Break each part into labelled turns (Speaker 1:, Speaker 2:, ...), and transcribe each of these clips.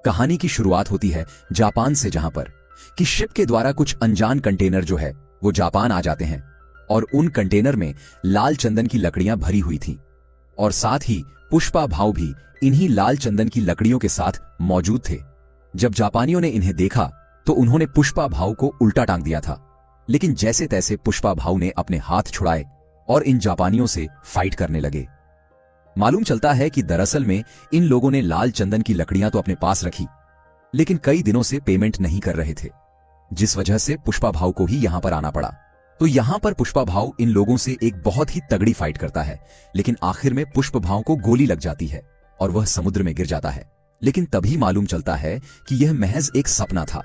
Speaker 1: कहानी की शुरुआत होती है जापान से, जहां पर कि शिप के द्वारा कुछ अनजान कंटेनर जो है वो जापान आ जाते हैं और उन कंटेनर में लाल चंदन की लकड़ियां भरी हुई थीं और साथ ही पुष्पा भाव भी इन्हीं लाल चंदन की लकड़ियों के साथ मौजूद थे। जब जापानियों ने इन्हें देखा तो उन्होंने पुष्पा भाव को उल्टा टांग दिया था, लेकिन जैसे तैसे पुष्पा भाव ने अपने हाथ छुड़ाए और इन जापानियों से फाइट करने लगे। मालूम चलता है कि दरअसल में इन लोगों ने लाल चंदन की लकड़ियां तो अपने पास रखी, लेकिन कई दिनों से पेमेंट नहीं कर रहे थे, जिस वजह से पुष्पा भाव को ही यहां पर आना पड़ा। तो यहां पर पुष्पा भाव इन लोगों से एक बहुत ही तगड़ी फाइट करता है, लेकिन आखिर में पुष्प भाव को गोली लग जाती है और वह समुद्र में गिर जाता है। लेकिन तभी मालूम चलता है कि यह महज एक सपना था।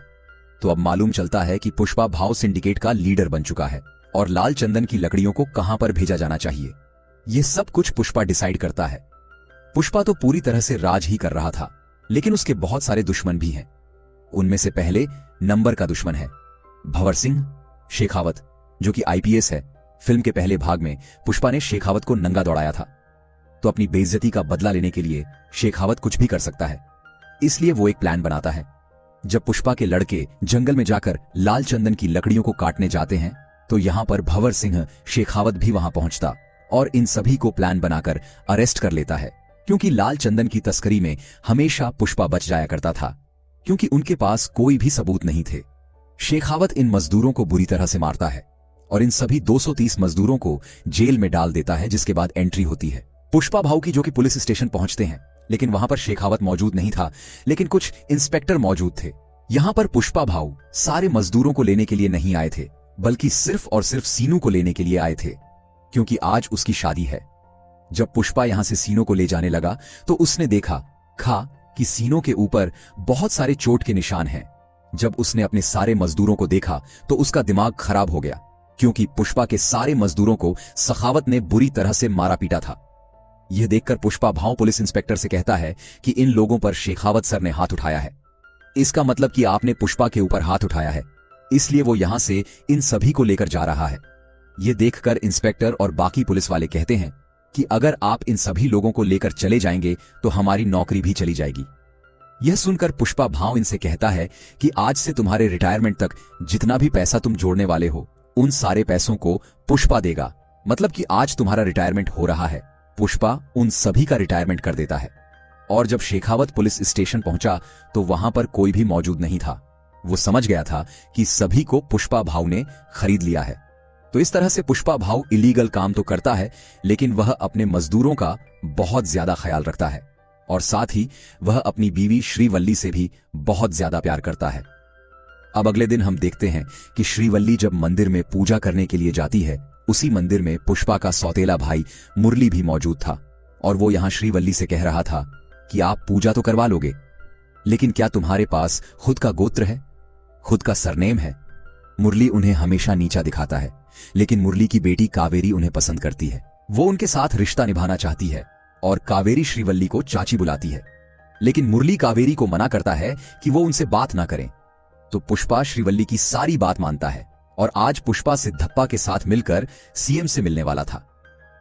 Speaker 1: तो अब मालूम चलता है कि पुष्पा भाव सिंडिकेट का लीडर बन चुका है और लाल चंदन की लकड़ियों को कहां पर भेजा जाना चाहिए, यह सब कुछ पुष्पा डिसाइड करता है। पुष्पा तो पूरी तरह से राज ही कर रहा था, लेकिन उसके बहुत सारे दुश्मन भी हैं। उनमें से पहले नंबर का दुश्मन है भंवर सिंह शेखावत, जो कि आईपीएस है। फिल्म के पहले भाग में पुष्पा ने शेखावत को नंगा दौड़ाया था, तो अपनी बेइज्जती का बदला लेने के लिए शेखावत कुछ भी कर सकता है, इसलिए वो एक प्लान बनाता है। जब पुष्पा के लड़के जंगल में जाकर लाल चंदन की लकड़ियों को काटने जाते हैं तो यहां पर भंवर सिंह शेखावत भी वहां पहुंचता और इन सभी को प्लान बनाकर अरेस्ट कर लेता है, क्योंकि लाल चंदन की तस्करी में हमेशा पुष्पा बच जाया करता था, क्योंकि उनके पास कोई भी सबूत नहीं थे। शेखावत इन मजदूरों को बुरी तरह से मारता है और इन सभी 230 मजदूरों को जेल में डाल देता है, जिसके बाद एंट्री होती है पुष्पा भाव की, जो कि पुलिस स्टेशन पहुंचते हैं। लेकिन वहां पर शेखावत मौजूद नहीं था, लेकिन कुछ इंस्पेक्टर मौजूद थे। यहां पर पुष्पा भाव सारे मजदूरों को लेने के लिए नहीं आए थे, बल्कि सिर्फ और सिर्फ सीनू को लेने के लिए आए थे, क्योंकि आज उसकी शादी है। जब पुष्पा यहां से सीनू को ले जाने लगा तो उसने देखा कि सीनू के ऊपर बहुत सारे चोट के निशान हैं। जब उसने अपने सारे मजदूरों को देखा तो उसका दिमाग खराब हो गया, क्योंकि पुष्पा के सारे मजदूरों को सखावत ने बुरी तरह से मारा पीटा था। यह देखकर पुष्पा भाव पुलिस इंस्पेक्टर से कहता है कि इन लोगों पर शेखावत सर ने हाथ उठाया है, इसका मतलब कि आपने पुष्पा के ऊपर हाथ उठाया है, इसलिए वो यहां से इन सभी को लेकर जा रहा है। यह देखकर इंस्पेक्टर और बाकी पुलिस वाले कहते हैं कि अगर आप इन सभी लोगों को लेकर चले जाएंगे तो हमारी नौकरी भी चली जाएगी। यह सुनकर पुष्पा भाव इनसे कहता है कि आज से तुम्हारे रिटायरमेंट तक जितना भी पैसा तुम जोड़ने वाले हो, उन सारे पैसों को पुष्पा देगा। मतलब कि आज तुम्हारा रिटायरमेंट हो रहा है, पुष्पा उन सभी का रिटायरमेंट कर देता है। और जब शेखावत पुलिस स्टेशन पहुंचा तो वहां पर कोई भी मौजूद नहीं था। वो समझ गया था कि सभी को पुष्पा भाव ने खरीद लिया है। तो इस तरह से पुष्पा भाव इलीगल काम तो करता है, लेकिन वह अपने मजदूरों का बहुत ज्यादा ख्याल रखता है और साथ ही वह अपनी बीवी श्रीवल्ली से भी बहुत ज्यादा प्यार करता है। अब अगले दिन हम देखते हैं कि श्रीवल्ली जब मंदिर में पूजा करने के लिए जाती है, उसी मंदिर में पुष्पा का सौतेला भाई मुरली भी मौजूद था और वो यहां श्रीवल्ली से कह रहा था कि आप पूजा तो करवा लोगे, लेकिन क्या तुम्हारे पास खुद का गोत्र है, खुद का सरनेम है? मुरली उन्हें हमेशा नीचा दिखाता है, लेकिन मुरली की बेटी कावेरी उन्हें पसंद करती है। वो उनके साथ रिश्ता निभाना चाहती है और कावेरी श्रीवल्ली को चाची बुलाती है, लेकिन मुरली कावेरी को मना करता है कि वो उनसे बात ना करें। तो पुष्पा श्रीवल्ली की सारी बात मानता है और आज पुष्पा सिद्धप्पा के साथ मिलकर सीएम से मिलने वाला था।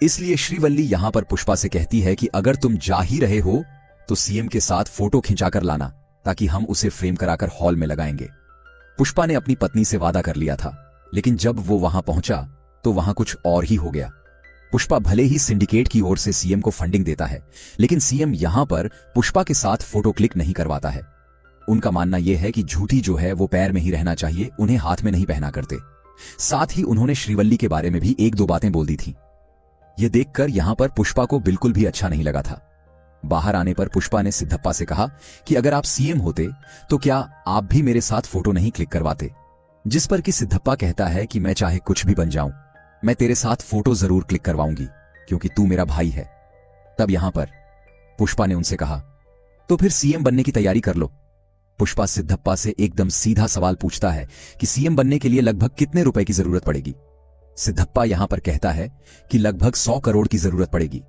Speaker 1: इसलिए श्रीवल्ली यहां पर पुष्पा से कहती है कि अगर तुम जा ही रहे हो तो सीएम के साथ फोटो खिंचाकर लाना, ताकि हम उसे फ्रेम कराकर हॉल में लगाएंगे। पुष्पा ने अपनी पत्नी से वादा कर लिया था, लेकिन जब वो वहां पहुंचा तो वहां कुछ और ही हो गया। पुष्पा भले ही सिंडिकेट की ओर से सीएम को फंडिंग देता है, लेकिन सीएम यहां पर पुष्पा के साथ फोटो क्लिक नहीं करवाता है। उनका मानना यह है कि झूठी जो है वो पैर में ही रहना चाहिए, उन्हें हाथ में नहीं पहना करते। साथ ही उन्होंने श्रीवल्ली के बारे में भी एक दो बातें बोल दी थी। यह देखकर यहां पर पुष्पा को बिल्कुल भी अच्छा नहीं लगा था। बाहर आने पर पुष्पा ने सिद्धप्पा से कहा कि अगर आप सीएम होते तो क्या आप भी मेरे साथ फोटो नहीं क्लिक करवाते? जिस पर कि सिद्धप्पा कहता है कि मैं चाहे कुछ भी बन जाऊं, मैं तेरे साथ फोटो जरूर क्लिक करवाऊंगी, क्योंकि तू मेरा भाई है। तब यहां पर पुष्पा ने उनसे कहा, तो फिर सीएम बनने की तैयारी कर लो। पुष्पा सिद्धप्पा से एकदम सीधा सवाल पूछता है कि सीएम बनने के लिए लगभग कितने रुपए की जरूरत पड़ेगी? सिद्धप्पा यहां पर कहता है कि लगभग 100 करोड़ की जरूरत पड़ेगी।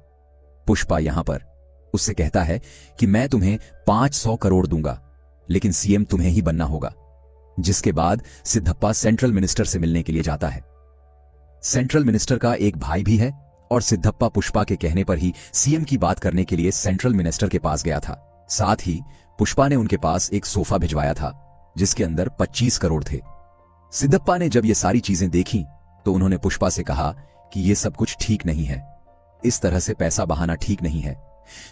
Speaker 1: पुष्पा यहां पर उससे कहता है कि मैं तुम्हें 500 करोड़ दूंगा, लेकिन सीएम तुम्हें ही बनना होगा। जिसके बाद सिद्धप्पा सेंट्रल मिनिस्टर से मिलने के लिए जाता है। सेंट्रल मिनिस्टर का एक भाई भी है और सिद्धप्पा पुष्पा के कहने पर ही सीएम की बात करने के लिए सेंट्रल मिनिस्टर के पास गया था। साथ ही पुष्पा ने उनके पास एक सोफा भिजवाया था जिसके अंदर 25 करोड़ थे। सिद्धप्पा ने जब ये सारी चीजें देखी तो उन्होंने पुष्पा से कहा कि ये सब कुछ ठीक नहीं है, इस तरह से पैसा बहाना ठीक नहीं है।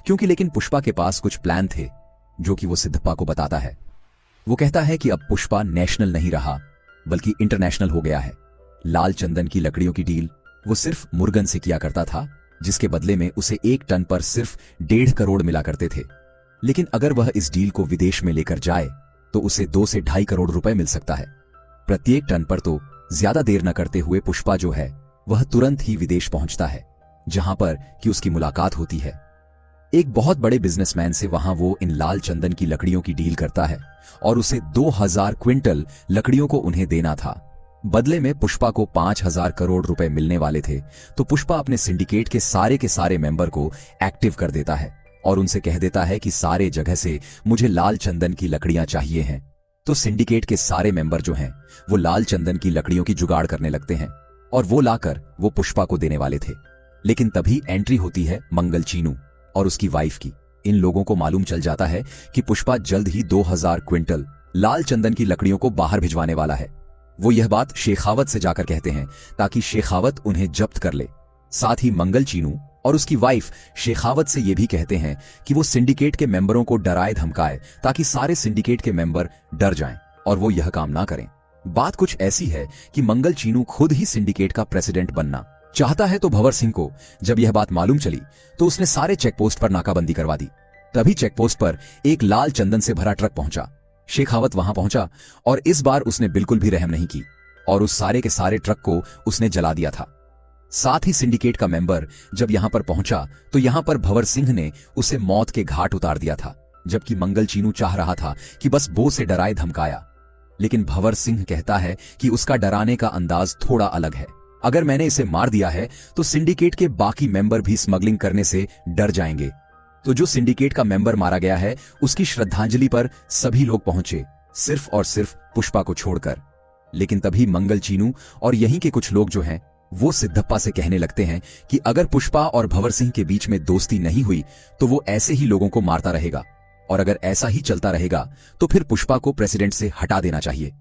Speaker 1: क्योंकि लेकिन पुष्पा के पास कुछ प्लान थे जो कि वो सिद्धप्पा को बताता है। वो कहता है कि अब पुष्पा नेशनल नहीं रहा बल्कि इंटरनेशनल हो गया है। लाल चंदन की लकड़ियों की डील वो सिर्फ मुर्गन से किया करता था, जिसके बदले में उसे 1 टन पर सिर्फ 1.5 करोड़ मिला करते थे। लेकिन अगर वह इस डील को विदेश में लेकर जाए तो उसे 2 से 2.5 करोड़ रुपए मिल सकता है प्रत्येक टन पर। तो ज्यादा देर न करते हुए पुष्पा जो है वह तुरंत ही विदेश पहुंचता है, जहां पर कि उसकी मुलाकात होती है एक बहुत बड़े बिजनेसमैन से। वहां वो इन लाल चंदन की लकड़ियों की डील करता है और उसे 2000 क्विंटल लकड़ियों को उन्हें देना था। बदले में पुष्पा को 5000 करोड़ रुपए मिलने वाले थे। तो पुष्पा अपने सिंडिकेट के सारे मेंबर को एक्टिव कर देता है और उनसे कह देता है कि सारे जगह से मुझे लाल चंदन की लकड़ियां चाहिए हैं। तो सिंडिकेट के सारे मेंबर जो हैं वो लाल चंदन की लकड़ियों की जुगाड़ करने लगते हैं और वो लाकर वो पुष्पा को देने वाले थे। लेकिन तभी एंट्री होती है मंगल चीनू और उसकी वाइफ की। इन लोगों को मालूम चल जाता है कि पुष्पा जल्द ही 2000 क्विंटल लाल चंदन की लकड़ियों को बाहर भिजवाने वाला है। वो यह बात शेखावत से जाकर कहते हैं ताकि शेखावत उन्हें जब्त कर ले। साथ ही मंगल चीनू और उसकी वाइफ शेखावत से यह भी कहते हैं कि वो सिंडिकेट के मेंबरों को डराए धमकाए ताकि सारे सिंडिकेट के मेंबर डर जाएं और वो यह काम ना करें। बात कुछ ऐसी है कि मंगल चीनू खुद ही सिंडिकेट का प्रेसिडेंट बनना चाहता है। तो भंवर सिंह को जब यह बात मालूम चली तो उसने सारे चेकपोस्ट पर नाकाबंदी करवा दी। तभी चेकपोस्ट पर एक लाल चंदन से भरा ट्रक पहुंचा। शेखावत वहां पहुंचा और इस बार उसने बिल्कुल भी रहम नहीं की और उस सारे के सारे ट्रक को उसने जला दिया था। साथ ही सिंडिकेट का मेंबर जब यहां पर पहुंचा तो यहां पर भंवर सिंह ने उसे मौत के घाट उतार दिया था, जबकि मंगल चीनू चाह रहा था कि बस बो से डराए धमकाया। लेकिन भंवर सिंह कहता है कि उसका डराने का अंदाज थोड़ा अलग है। अगर मैंने इसे मार दिया है तो सिंडिकेट के बाकी मेंबर भी स्मगलिंग करने से डर जाएंगे। तो जो सिंडिकेट का मेंबर मारा गया है उसकी श्रद्धांजलि पर सभी लोग पहुंचे, सिर्फ और सिर्फ पुष्पा को छोड़कर। लेकिन तभी मंगल चीनू और यहीं के कुछ लोग जो हैं वो सिद्धप्पा से कहने लगते हैं कि अगर पुष्पा और भंवर सिंह के बीच में दोस्ती नहीं हुई तो वो ऐसे ही लोगों को मारता रहेगा और अगर ऐसा ही चलता रहेगा तो फिर पुष्पा को प्रेसिडेंट से हटा देना चाहिए।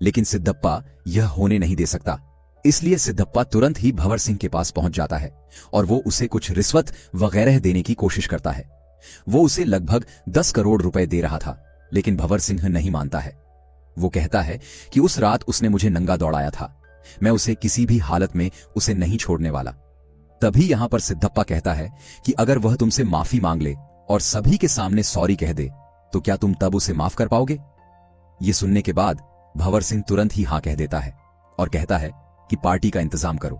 Speaker 1: लेकिन सिद्धप्पा यह होने नहीं दे सकता, इसलिए सिद्धप्पा तुरंत ही भंवर सिंह के पास पहुंच जाता है और वो उसे कुछ रिश्वत वगैरह देने की कोशिश करता है। वो उसे लगभग 10 करोड़ रुपए दे रहा था, लेकिन भंवर सिंह नहीं मानता है। वो कहता है कि उस रात उसने मुझे नंगा दौड़ाया था, मैं उसे किसी भी हालत में उसे नहीं छोड़ने वाला। तभी यहां पर सिद्धप्पा कहता है कि अगर वह तुमसे माफी मांग ले और सभी के सामने सॉरी कह दे तो क्या तुम तब उसे माफ कर पाओगे। ये सुनने के बाद भंवर सिंह तुरंत ही हां कह देता है और कहता है कि पार्टी का इंतजाम करो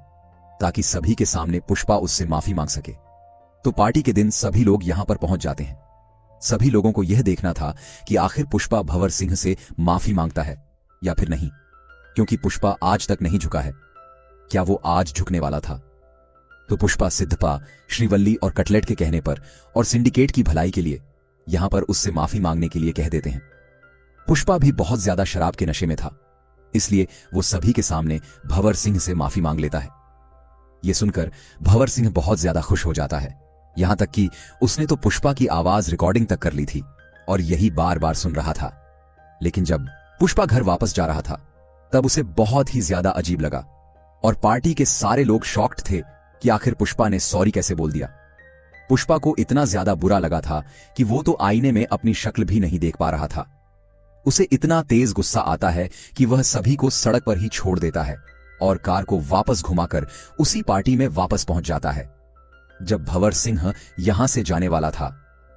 Speaker 1: ताकि सभी के सामने पुष्पा उससे माफी मांग सके। तो पार्टी के दिन सभी लोग यहां पर पहुंच जाते हैं। सभी लोगों को यह देखना था कि आखिर पुष्पा भंवर सिंह से माफी मांगता है या फिर नहीं, क्योंकि पुष्पा आज तक नहीं झुका है। क्या वो आज झुकने वाला था? तो पुष्पा सिद्धप्पा, श्रीवल्ली और कटलेट के कहने पर और सिंडिकेट की भलाई के लिए यहां पर उससे माफी मांगने के लिए कह देते हैं। पुष्पा भी बहुत ज्यादा शराब के नशे में था, इसलिए वो सभी के सामने भंवर सिंह से माफी मांग लेता है। यह सुनकर भंवर सिंह बहुत ज्यादा खुश हो जाता है, यहां तक कि उसने तो पुष्पा की आवाज रिकॉर्डिंग तक कर ली थी और यही बार बार सुन रहा था। लेकिन जब पुष्पा घर वापस जा रहा था तब उसे बहुत ही ज्यादा अजीब लगा और पार्टी के सारे लोग शॉक्ड थे कि आखिर पुष्पा ने सॉरी कैसे बोल दिया। पुष्पा को इतना ज्यादा बुरा लगा था कि वो तो आईने में अपनी शक्ल भी नहीं देख पा रहा था। उसे इतना तेज गुस्सा आता है कि वह सभी को सड़क पर ही छोड़ देता है और कार को वापस घुमाकर उसी पार्टी में वापस पहुंच जाता है। जब भंवर सिंह यहां से जाने वाला था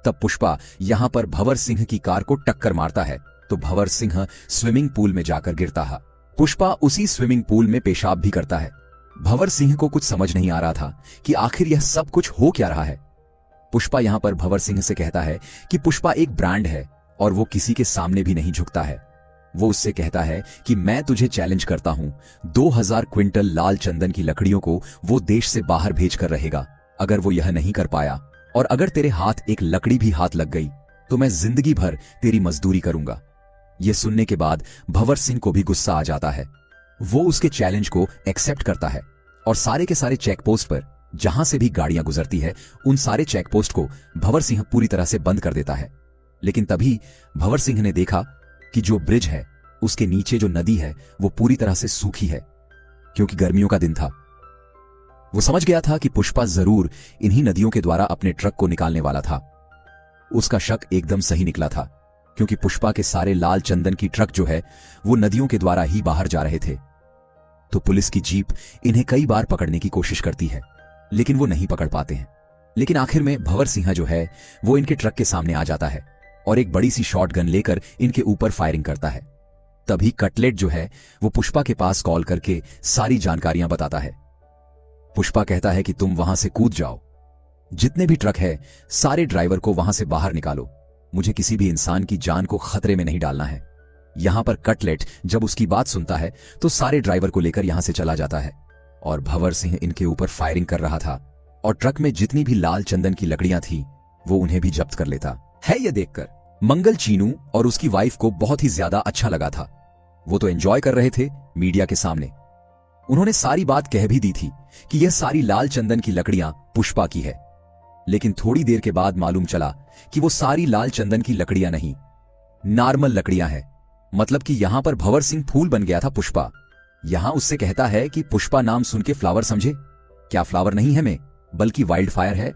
Speaker 1: तब पुष्पा यहां पर भंवर सिंह की कार को टक्कर मारता है, तो भंवर सिंह स्विमिंग पूल में जाकर गिरता है। पुष्पा उसी स्विमिंग पूल में पेशाब भी करता है। भंवर सिंह को कुछ समझ नहीं आ रहा था कि आखिर यह सब कुछ हो क्या रहा है। पुष्पा यहां पर भंवर सिंह से कहता है कि पुष्पा एक ब्रांड है और वो किसी के सामने भी नहीं झुकता है। वो उससे कहता है कि मैं तुझे चैलेंज करता हूं, 2000 क्विंटल लाल चंदन की लकड़ियों को वो देश से बाहर भेज कर रहेगा। अगर वो यह नहीं कर पाया और अगर तेरे हाथ एक लकड़ी भी हाथ लग गई तो मैं जिंदगी भर तेरी मजदूरी करूंगा। यह सुनने के बाद भंवर सिंह को भी गुस्सा आ जाता है। वो उसके चैलेंज को एक्सेप्ट करता है और सारे के सारे चेक पोस्ट पर जहां से भी गाड़ियां गुजरती है उन सारे चेक पोस्ट को भंवर सिंह पूरी तरह से बंद कर देता है। लेकिन तभी भंवर सिंह ने देखा कि जो ब्रिज है उसके नीचे जो नदी है वो पूरी तरह से सूखी है, क्योंकि गर्मियों का दिन था। वो समझ गया था कि पुष्पा जरूर इन्हीं नदियों के द्वारा अपने ट्रक को निकालने वाला था। उसका शक एकदम सही निकला था, क्योंकि पुष्पा के सारे लाल चंदन की ट्रक जो है वो नदियों के द्वारा ही बाहर जा रहे थे। तो पुलिस की जीप इन्हें कई बार पकड़ने की कोशिश करती है, लेकिन वो नहीं पकड़ पाते हैं। लेकिन आखिर में भंवर सिंह जो है वो इनके ट्रक के सामने आ जाता है और एक बड़ी सी शॉटगन लेकर इनके ऊपर फायरिंग करता है। तभी कटलेट जो है वो पुष्पा के पास कॉल करके सारी जानकारियां बताता है। पुष्पा कहता है कि तुम वहां से कूद जाओ, जितने भी ट्रक है सारे ड्राइवर को वहां से बाहर निकालो, मुझे किसी भी इंसान की जान को खतरे में नहीं डालना है। यहां पर कटलेट जब उसकी बात सुनता है तो सारे ड्राइवर को लेकर यहां से चला जाता है और भंवर सिंह इनके ऊपर फायरिंग कर रहा था और ट्रक में जितनी भी लाल चंदन की लकड़ियां थी वो उन्हें भी जब्त कर लेता है। यह देखकर मंगल चीनू और उसकी वाइफ को बहुत ही ज्यादा अच्छा लगा था। वो तो एंजॉय कर रहे थे मीडिया के सामने। उन्होंने सारी बात कह भी दी थी कि यह सारी लाल चंदन की लकड़ियां पुष्पा की है। लेकिन थोड़ी देर के बाद मालूम चला कि वो सारी लाल चंदन की लकड़ियां नहीं, नॉर्मल लकड़ियां हैं। मतलब कि यहां पर भंवर सिंह फूल बन गया था पुष्पा। यहां उससे कहता है कि पुष्पा नाम सुन के फ्लावर समझे, क्या फ्लावर नहीं है मैं, बल्कि वाइल्ड फायर है।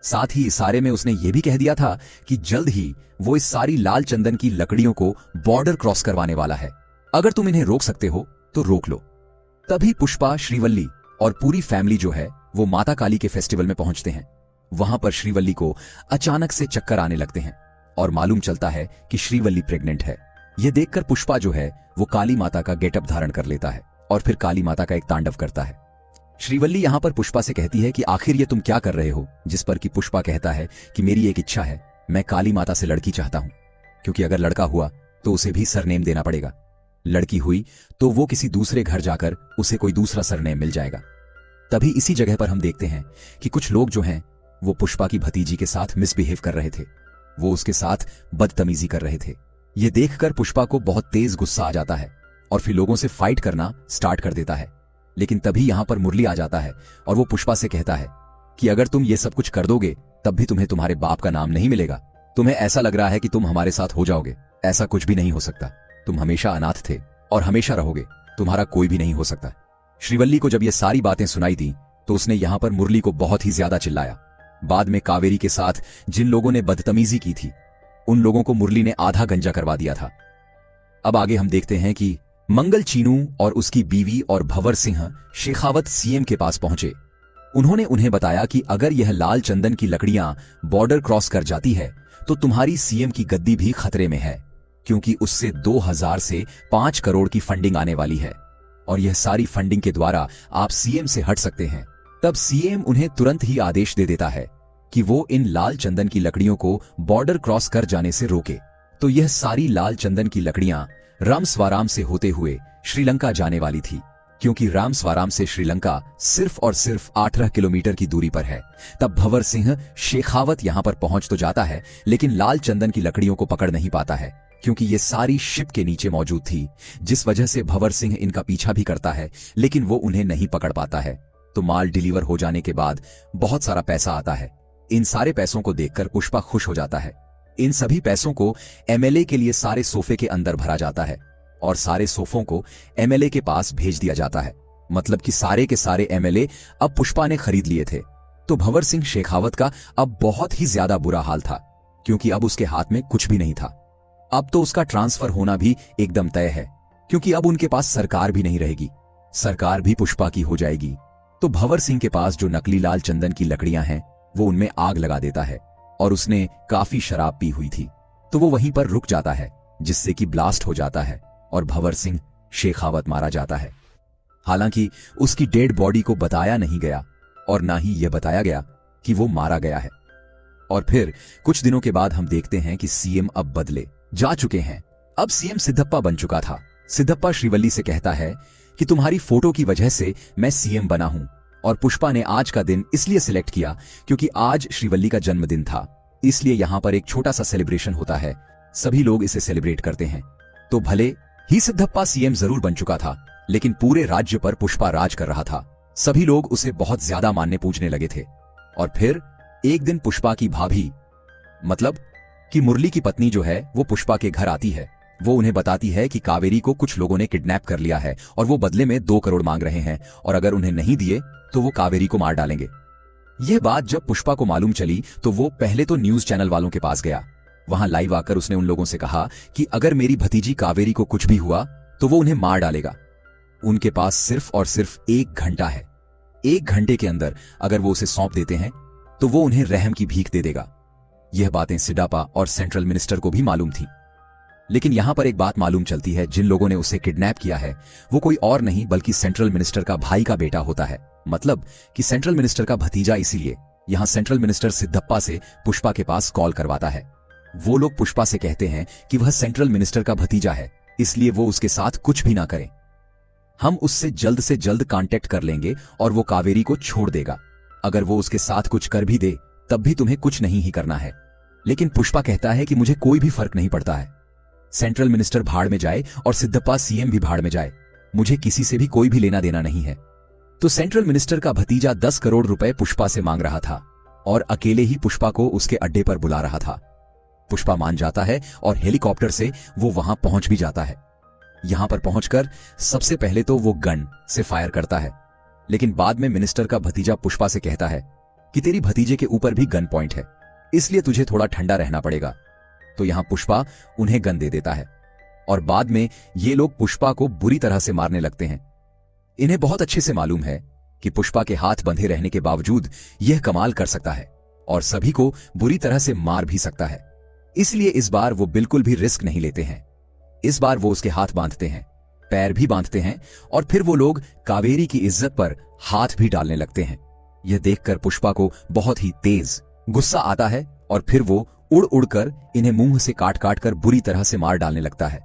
Speaker 1: साथ ही इशारे में उसने यह भी कह दिया था कि जल्द ही वो इस सारी लाल चंदन की लकड़ियों को बॉर्डर क्रॉस करवाने वाला है। अगर तुम इन्हें रोक सकते हो तो रोक लो। तभी पुष्पा, श्रीवल्ली और पूरी फैमिली जो है वो माता काली के फेस्टिवल में पहुंचते हैं। वहां पर श्रीवल्ली को अचानक से चक्कर आने लगते हैं और मालूम चलता है कि श्रीवल्ली प्रेग्नेंट है। यह देखकर पुष्पा जो है वो काली माता का गेटअप धारण कर लेता है और फिर काली माता का एक तांडव करता है। श्रीवल्ली यहां पर पुष्पा से कहती है कि आखिर ये तुम क्या कर रहे हो, जिस पर कि पुष्पा कहता है कि मेरी एक इच्छा है, मैं काली माता से लड़की चाहता हूं, क्योंकि अगर लड़का हुआ तो उसे भी सरनेम देना पड़ेगा, लड़की हुई तो वो किसी दूसरे घर जाकर उसे कोई दूसरा सरनेम मिल जाएगा। तभी इसी जगह पर हम देखते हैं कि कुछ लोग जो हैं वो पुष्पा की भतीजी के साथ मिसबिहेव कर रहे थे, वो उसके साथ बदतमीजी कर रहे थे। ये देखकर पुष्पा को बहुत तेज गुस्सा आ जाता है और फिर लोगों से फाइट करना स्टार्ट कर देता है। लेकिन तभी यहां पर मुरली आ जाता है और वो पुष्पा से कहता है कि अगर तुम ये सब कुछ कर दोगे तब भी तुम्हें तुम्हारे बाप का नाम नहीं मिलेगा। तुम्हें ऐसा लग रहा है कि तुम हमारे साथ हो जाओगे, ऐसा कुछ भी नहीं हो सकता। तुम हमेशा अनाथ थे और हमेशा रहोगे, तुम्हारा कोई भी नहीं हो सकता। श्रीवल्ली को जब ये सारी बातें सुनाई दी तो उसने यहां पर मुरली को बहुत ही ज्यादा चिल्लाया। बाद में कावेरी के साथ जिन लोगों ने बदतमीजी की थी उन लोगों को मुरली ने आधा गंजा करवा दिया था। अब आगे हम देखते हैं कि मंगल चीनू और उसकी बीवी और भंवर सिंह शेखावत सीएम के पास पहुंचे। उन्होंने उन्हें बताया कि अगर यह लाल चंदन की लकड़ियां बॉर्डर क्रॉस कर जाती है तो तुम्हारी सीएम की गद्दी भी खतरे में है, क्योंकि उससे 2000 से 5 करोड़ की फंडिंग आने वाली है और यह सारी फंडिंग के द्वारा आप सीएम से हट सकते हैं। तब सीएम उन्हें तुरंत ही आदेश दे देता है कि वो इन लाल चंदन की लकड़ियों को बॉर्डर क्रॉस कर जाने से रोके। तो यह सारी लाल चंदन की लकड़ियां रामस्वाराम से होते हुए श्रीलंका जाने वाली थी, क्योंकि रामस्वाराम से श्रीलंका सिर्फ और सिर्फ 18 किलोमीटर की दूरी पर है। तब भंवर सिंह शेखावत यहां पर पहुंच तो जाता है, लेकिन लाल चंदन की लकड़ियों को पकड़ नहीं पाता है, क्योंकि ये सारी शिप के नीचे मौजूद थी, जिस वजह से भंवर सिंह इनका पीछा भी करता है, लेकिन वो उन्हें नहीं पकड़ पाता है। तो माल डिलीवर हो जाने के बाद बहुत सारा पैसा आता है। इन सारे पैसों को देखकर पुष्पा खुश हो जाता है। इन सभी पैसों को एमएलए के लिए सारे सोफे के अंदर भरा जाता है और सारे सोफों को एमएलए के पास भेज दिया जाता है। मतलब कि सारे के सारे एमएलए अब पुष्पा ने खरीद लिए थे। तो भंवर सिंह शेखावत का अब बहुत ही ज्यादा बुरा हाल था, क्योंकि अब उसके हाथ में कुछ भी नहीं था। अब तो उसका ट्रांसफर होना भी एकदम तय है, क्योंकि अब उनके पास सरकार भी नहीं रहेगी, सरकार भी पुष्पा की हो जाएगी। तो भंवर सिंह के पास जो नकली लाल चंदन की लकड़ियां हैं वो उनमें आग लगा देता है और उसने काफी शराब पी हुई थी, तो वो वहीं पर रुक जाता है, जिससे कि ब्लास्ट हो जाता है और भंवर सिंह शेखावत मारा जाता है। हालांकि उसकी डेड बॉडी को बताया नहीं गया और ना ही यह बताया गया कि वो मारा गया है। और फिर कुछ दिनों के बाद हम देखते हैं कि सीएम अब बदले जा चुके हैं। अब सीएम सिद्धप्पा बन चुका था। सिद्धप्पा श्रीवल्ली से कहता है कि तुम्हारी फोटो की वजह से मैं सीएम बना हूं, और पुष्पा ने आज का दिन इसलिए सिलेक्ट किया क्योंकि आज श्रीवल्ली का जन्मदिन था, इसलिए यहां पर एक छोटा सा सेलिब्रेशन होता है, सभी लोग इसे सेलिब्रेट करते हैं। तो भले ही सिद्धप्पा सीएम जरूर बन चुका था, लेकिन पूरे राज्य पर पुष्पा राज कर रहा था। सभी लोग उसे बहुत ज्यादा मानने पूजने लगे थे। और फिर एक दिन पुष्पा की भाभी मतलब कि मुरली की पत्नी जो है वो पुष्पा के घर आती है। वो उन्हें बताती है कि कावेरी को कुछ लोगों ने किडनैप कर लिया है और वो बदले में 2 करोड़ मांग रहे हैं और अगर उन्हें नहीं दिए तो वो कावेरी को मार डालेंगे। यह बात जब पुष्पा को मालूम चली तो वो पहले तो न्यूज चैनल वालों के पास गया। वहां लाइव आकर उसने उन लोगों से कहा कि अगर मेरी भतीजी कावेरी को कुछ भी हुआ तो वो उन्हें मार डालेगा। उनके पास सिर्फ और सिर्फ 1 घंटा है। 1 घंटे के अंदर अगर वो उसे सौंप देते हैं तो वो उन्हें रहम की भीख दे देगा। यह बातें सिडापा और सेंट्रल मिनिस्टर को भी मालूम थी। लेकिन यहां पर एक बात मालूम चलती है, जिन लोगों ने उसे किडनैप किया है वो कोई और नहीं बल्कि सेंट्रल मिनिस्टर का भाई का बेटा होता है। मतलब कि सेंट्रल मिनिस्टर का भतीजा। इसीलिए यहां सेंट्रल मिनिस्टर सिद्धप्पा से पुष्पा के पास कॉल करवाता है। वो लोग पुष्पा से कहते हैं कि वह सेंट्रल मिनिस्टर का भतीजा है, इसलिए वो उसके साथ कुछ भी ना करें। हम उससे जल्द से जल्द कांटेक्ट कर लेंगे और वो कावेरी को छोड़ देगा। अगर वो उसके साथ कुछ कर भी दे तब भी तुम्हें कुछ नहीं ही करना है। लेकिन पुष्पा कहता है कि मुझे कोई भी फर्क नहीं पड़ता है। सेंट्रल मिनिस्टर भाड़ में जाए और सिद्धप्पा सीएम भी भाड़ में जाए, मुझे किसी से भी कोई भी लेना देना नहीं है। तो सेंट्रल मिनिस्टर का भतीजा 10 करोड़ रुपए पुष्पा से मांग रहा था और अकेले ही पुष्पा को उसके अड्डे पर बुला रहा था। पुष्पा मान जाता है और हेलीकॉप्टर से वो वहां पहुंच भी जाता है। यहां पर पहुंचकर सबसे पहले तो वो गन से फायर करता है, लेकिन बाद में मिनिस्टर का भतीजा पुष्पा से कहता है कि तेरी भतीजे के ऊपर भी गन पॉइंट है, इसलिए तुझे थोड़ा ठंडा रहना पड़ेगा। तो यहां पुष्पा उन्हें गन दे देता है और बाद में ये लोग पुष्पा को बुरी तरह से मारने लगते हैं। इन्हें बहुत अच्छे से मालूम है कि पुष्पा के हाथ बंधे रहने के बावजूद यह कमाल कर सकता है और सभी को बुरी तरह से मार भी सकता है। इसलिए इस बार वो बिल्कुल भी रिस्क नहीं लेते हैं। इस बार वो उसके हाथ बांधते हैं, पैर भी बांधते हैं और फिर वो लोग कावेरी की इज्जत पर हाथ भी डालने लगते हैं। यह देखकर पुष्पा को बहुत ही तेज गुस्सा आता है और फिर वो उड़ उड़कर इन्हें मुंह से काट काट कर बुरी तरह से मार डालने लगता है।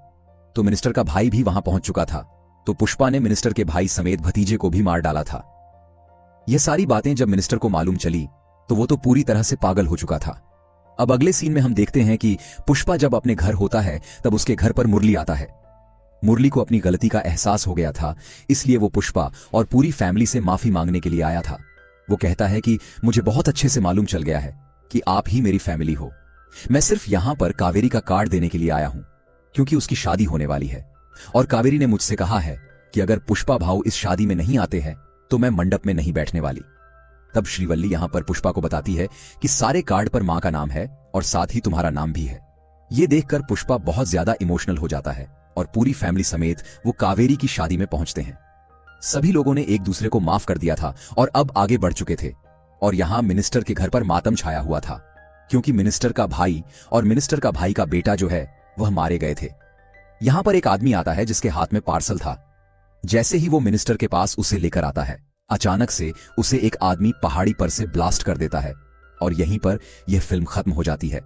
Speaker 1: तो मिनिस्टर का भाई भी वहां पहुंच चुका था, तो पुष्पा ने मिनिस्टर के भाई समेत भतीजे को भी मार डाला था। यह सारी बातें जब मिनिस्टर को मालूम चली तो वो तो पूरी तरह से पागल हो चुका था। अब अगले सीन में हम देखते हैं कि पुष्पा जब अपने घर होता है तब उसके घर पर मुरली आता है। मुरली को अपनी गलती का एहसास हो गया था, इसलिए वो पुष्पा और पूरी फैमिली से माफी मांगने के लिए आया था। वो कहता है कि मुझे बहुत अच्छे से मालूम चल गया है कि आप ही मेरी फैमिली हो। मैं सिर्फ यहां पर कावेरी का कार्ड देने के लिए आया हूं क्योंकि उसकी शादी होने वाली है और कावेरी ने मुझसे कहा है कि अगर पुष्पा भाऊ इस शादी में नहीं आते हैं तो मैं मंडप में नहीं बैठने वाली। तब श्रीवल्ली यहां पर पुष्पा को बताती है कि सारे कार्ड पर मां का नाम है और साथ ही तुम्हारा नाम भी है। यह देखकर पुष्पा बहुत ज्यादा इमोशनल हो जाता है और पूरी फैमिली समेत वो कावेरी की शादी में पहुंचते हैं। सभी लोगों ने एक दूसरे को माफ कर दिया था और अब आगे बढ़ चुके थे और यहां मिनिस्टर के घर पर मातम छाया हुआ था क्योंकि मिनिस्टर का भाई और मिनिस्टर का भाई का बेटा जो है वह मारे गए थे। यहां पर एक आदमी आता है जिसके हाथ में पार्सल था। जैसे ही वो मिनिस्टर के पास उसे लेकर आता है, अचानक से उसे एक आदमी पहाड़ी पर से ब्लास्ट कर देता है और यहीं पर यह फिल्म खत्म हो जाती है।